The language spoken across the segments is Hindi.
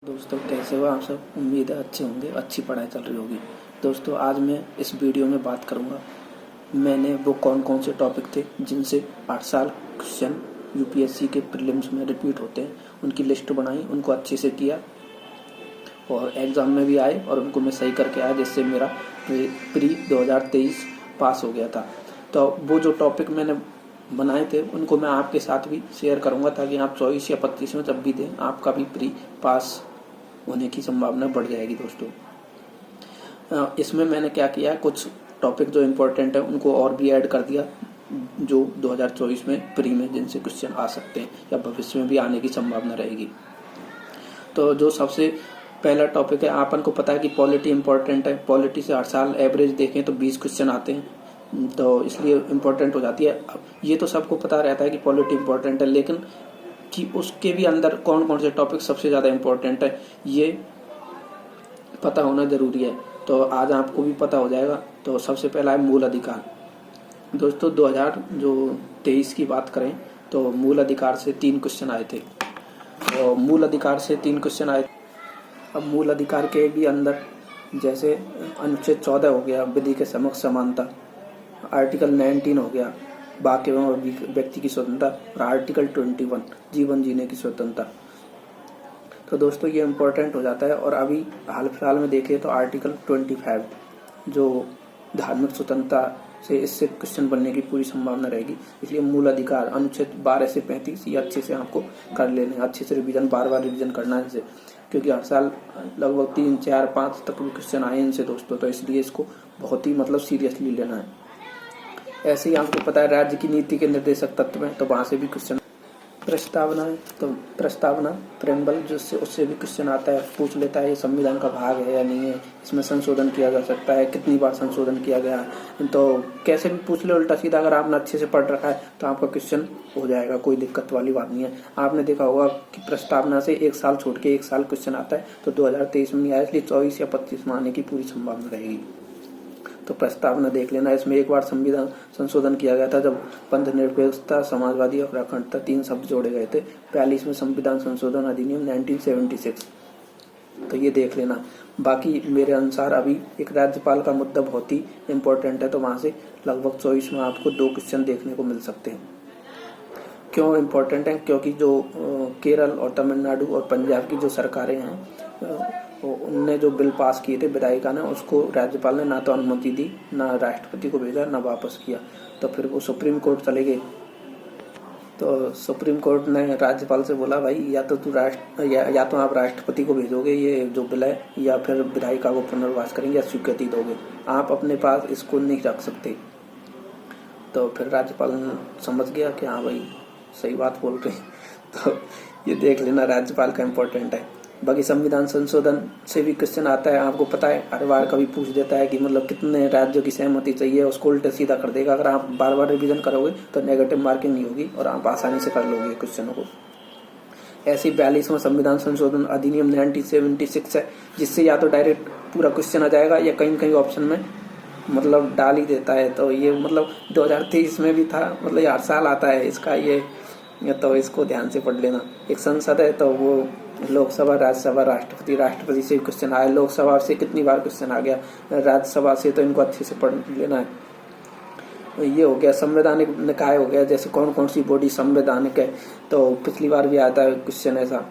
दोस्तों कैसे हो आप सब। उम्मीद है अच्छे होंगे, अच्छी पढ़ाई चल रही होगी। दोस्तों आज मैं इस वीडियो में बात करूंगा मैंने वो कौन कौन से टॉपिक थे जिनसे 8 साल क्वेश्चन यूपीएससी के प्रीलिम्स में रिपीट होते हैं, उनकी लिस्ट बनाई, उनको अच्छे से किया और एग्ज़ाम में भी आए और उनको मैं सही करके आया, जिससे मेरा प्री 2023 पास हो गया था। तो वो जो टॉपिक मैंने बनाए थे उनको मैं आपके साथ भी शेयर करूंगा, ताकि आप 24 या 25 में जब भी दें आपका भी प्री पास होने की संभावना बढ़ जाएगी। दोस्तों इसमें मैंने क्या किया, कुछ टॉपिक जो इम्पोर्टेंट है उनको और भी ऐड कर दिया, जो 2024 में प्री में जिनसे क्वेश्चन आ सकते हैं या भविष्य में भी आने की संभावना रहेगी। तो जो सबसे पहला टॉपिक है, आपन को पता है कि पॉलिटी इम्पोर्टेंट है। पॉलिटी से हर साल एवरेज देखें तो 20 क्वेश्चन आते हैं, तो इसलिए इम्पोर्टेंट हो जाती है। अब ये तो सबको पता रहता है कि पॉलिटी इम्पोर्टेंट है, लेकिन कि उसके भी अंदर कौन कौन से टॉपिक सबसे ज़्यादा इम्पोर्टेंट है ये पता होना ज़रूरी है। तो आज आपको भी पता हो जाएगा। तो सबसे पहला है मूल अधिकार। दोस्तों 2023 की बात करें तो मूल अधिकार से 3 क्वेश्चन आए थे। तो मूल अधिकार से 3 क्वेश्चन आए। अब मूल अधिकार के भी अंदर जैसे अनुच्छेद 14 हो गया, विधि के समक्ष समानता, आर्टिकल 19 हो गया, वाक एवं व्यक्ति की स्वतंत्रता, और आर्टिकल 21 जीवन जीने की स्वतंत्रता। तो दोस्तों ये इम्पोर्टेंट हो जाता है। और अभी हाल फिलहाल में देखें तो आर्टिकल 25 जो धार्मिक स्वतंत्रता से, इससे क्वेश्चन बनने की पूरी संभावना रहेगी। इसलिए मूल अधिकार अनुच्छेद 12 से 35 ये अच्छे से आपको कर लेने, अच्छे से रिवीजन, बार बार रिवीजन करना है इनसे, क्योंकि हर साल लगभग 3, 4, 5 तक भी क्वेश्चन आए इनसे दोस्तों। तो इसलिए इसको बहुत ही सीरियसली लेना है। ऐसे ही आपको पता है राज्य की नीति के निर्देशक तत्व हैं, तो वहाँ से भी क्वेश्चन। प्रस्तावना है तो प्रस्तावना प्रेम्बल जिससे उससे भी क्वेश्चन आता है, पूछ लेता है ये संविधान का भाग है या नहीं है, इसमें संशोधन किया जा सकता है, कितनी बार संशोधन किया गया है। तो कैसे भी पूछ ले उल्टा सीधा, अगर आपने अच्छे से पढ़ रखा है तो आपका क्वेश्चन हो जाएगा, कोई दिक्कत वाली बात नहीं है। आपने देखा होगा कि प्रस्तावना से 1 साल छोड़ के 1 साल क्वेश्चन आता है, तो 2023 में नहीं आया, इसलिए 24 या 25 में आने की पूरी संभावना रहेगी। तो प्रस्तावना देख लेना। इसमें एक बार संविधान संशोधन किया गया था, जब पंथ निरपेक्षता, समाजवादी और अखंडता 3 शब्द जोड़े गए थे 42वें संविधान संशोधन अधिनियम 1976। तो ये देख लेना। बाकी मेरे अनुसार अभी एक राज्यपाल का मुद्दा बहुत ही इम्पोर्टेंट है, तो वहां से लगभग 24 में आपको 2 क्वेश्चन देखने को मिल सकते हैं। क्यों इम्पोर्टेंट है? क्योंकि जो केरल और तमिलनाडु और पंजाब की जो सरकारें हैं उनने जो बिल पास किए थे विधायिका ने, उसको राज्यपाल ने ना तो अनुमति दी, ना राष्ट्रपति को भेजा, ना वापस किया। तो फिर वो सुप्रीम कोर्ट चले गए। तो सुप्रीम कोर्ट ने राज्यपाल से बोला, भाई या तो या तो आप राष्ट्रपति को भेजोगे ये जो बिल है, या फिर विधायिका को पुनर्वास करेंगे या स्वीकृति दोगे, आप अपने पास इसको नहीं रख सकते। तो फिर राज्यपाल ने समझ गया कि हाँ भाई सही बात बोल रहे हैं। तो ये देख लेना, राज्यपाल का इम्पोर्टेंट है। बाकी संविधान संशोधन से भी क्वेश्चन आता है, आपको पता है हर बार कभी पूछ देता है कि मतलब कितने राज्यों की सहमति चाहिए, उसको उल्टे सीधा कर देगा। अगर आप बार बार रिवीजन करोगे तो नेगेटिव मार्किंग नहीं होगी और आप आसानी से कर लोगे क्वेश्चनों को। ऐसे 42वां संविधान संशोधन अधिनियम 1976 है, जिससे या तो डायरेक्ट पूरा क्वेश्चन आ जाएगा या कहीं कहीं ऑप्शन में डाल ही देता है। तो ये 2023 में भी था, ये हर साल आता है इसका ये, तो इसको ध्यान से पढ़ लेना। एक संसद है, तो वो लोकसभा, राज्यसभा, राष्ट्रपति से क्वेश्चन आया, लोकसभा से कितनी बार क्वेश्चन आ गया, राज्यसभा से, तो इनको अच्छे से पढ़ लेना है। ये हो गया संवैधानिक निकाय हो गया, जैसे कौन कौन सी बॉडी संवैधानिक है। तो पिछली बार भी आता है क्वेश्चन, ऐसा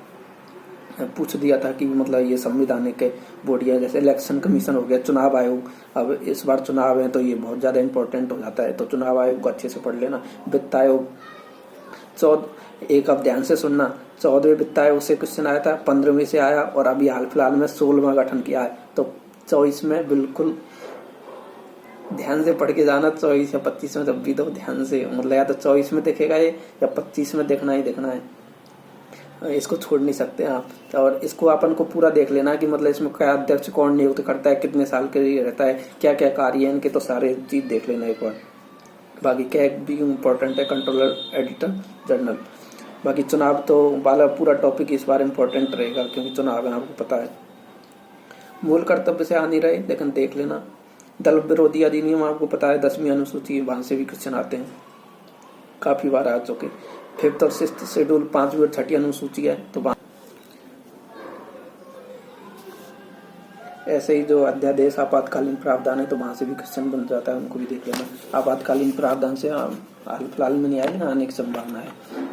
पूछ दिया था कि ये संविधानिक बॉडी है। जैसे इलेक्शन कमीशन हो गया, चुनाव आयोग, अब इस बार चुनाव है तो ये बहुत ज्यादा इंपॉर्टेंट हो जाता है, तो चुनाव आयोग को अच्छे से पढ़ लेना। वित्त आयोग, एक अब ध्यान से सुनना, 14वें वित्त आयोग से क्वेश्चन आया था, 15वें से आया, और अभी हाल फिलहाल में 16वां गठन किया है। तो 24 में बिल्कुल ध्यान से पढ़ के जाना, 24 या 25 में जब भी दो ध्यान से, या तो 24 में देखेगा ये या 25 में देखना ही देखना है, इसको छोड़ नहीं सकते आप। और इसको अपन को पूरा देख लेना कि इसमें क्या अध्यक्ष कौन नियुक्त करता है, कितने साल के लिए रहता है, क्या क्या कार्य है इनके, तो सारे चीज देख लेना एक बार। बाकी कैग भी इम्पोर्टेंट है, कंट्रोलर एडिटर जनरल। बाकी चुनाव तो वाला पूरा टॉपिक इस बार इम्पोर्टेंट रहेगा, क्योंकि चुनाव है आपको पता है। मूल कर्तव्य से आ नहीं रहे, लेकिन देख लेना। दल विरोधी अधिनियम आपको पता है, 10वीं अनुसूची, वहां से भी क्वेश्चन आते हैं, काफी बार आ चुके। 5th और 6th शेड्यूल, 5वीं और 6ठी अनुसूची है, तो ऐसे ही जो अध्यादेश आपातकालीन प्रावधान है तो वहां से भी क्वेश्चन बन जाता है, उनको भी देख लेना। आपातकालीन प्रावधान से हाल फिलहाल में नहीं आएगी ना, आने की संभावना है।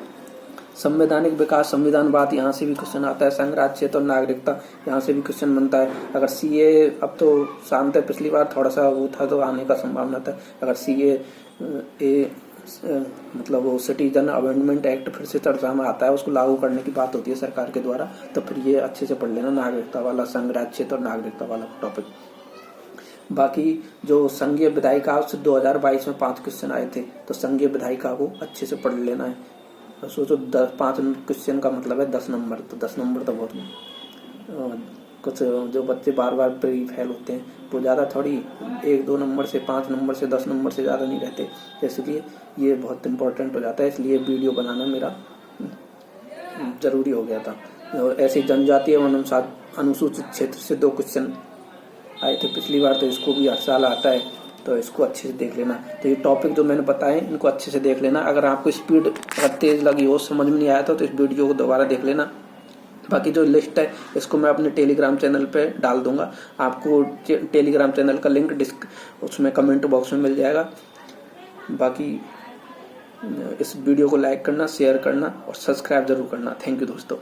संवैधानिक विकास संविधानवाद, यहाँ से भी क्वेश्चन आता है। संघ राज्य क्षेत्र और नागरिकता, यहाँ से भी क्वेश्चन बनता है। अगर सीए, अब तो शांत है, पिछली बार थोड़ा सा वो था तो आने का संभावना था। अगर सीए मतलब वो सिटीजन अमेंडमेंट एक्ट फिर से चर्चा में आता है, उसको लागू करने की बात होती है सरकार के द्वारा, तो फिर ये अच्छे से पढ़ लेना, नागरिकता वाला, संघ राज्य क्षेत्र और नागरिकता वाला टॉपिक। बाकी जो संघीय विधायिका से 2022 में 5 क्वेश्चन आए थे, तो संघीय विधायिका को अच्छे से पढ़ लेना है। तो सोचो 5 क्वेश्चन का मतलब है 10 नंबर, तो 10 नंबर तो बहुत कुछ। जो बच्चे बार बार प्री फेल होते हैं वो ज़्यादा थोड़ी 1-2 नंबर से, 5 नंबर से, 10 नंबर से ज़्यादा नहीं रहते, इसलिए ये बहुत इंपॉर्टेंट हो जाता है। इसलिए वीडियो बनाना मेरा जरूरी हो गया था। और ऐसे जनजातीय एवं अनुसूचित क्षेत्र से 2 क्वेश्चन आए थे पिछली बार, तो इसको भी हर साल आता है, तो इसको अच्छे से देख लेना। तो ये टॉपिक जो मैंने बताए इनको अच्छे से देख लेना। अगर आपको स्पीड अगर तेज लगी हो, समझ में नहीं आया तो इस वीडियो को दोबारा देख लेना। बाकी जो लिस्ट है इसको मैं अपने टेलीग्राम चैनल पे डाल दूंगा, आपको टेलीग्राम चैनल का लिंक उसमें कमेंट बॉक्स में मिल जाएगा। बाकी इस वीडियो को लाइक करना, शेयर करना और सब्सक्राइब जरूर करना। थैंक यू दोस्तों।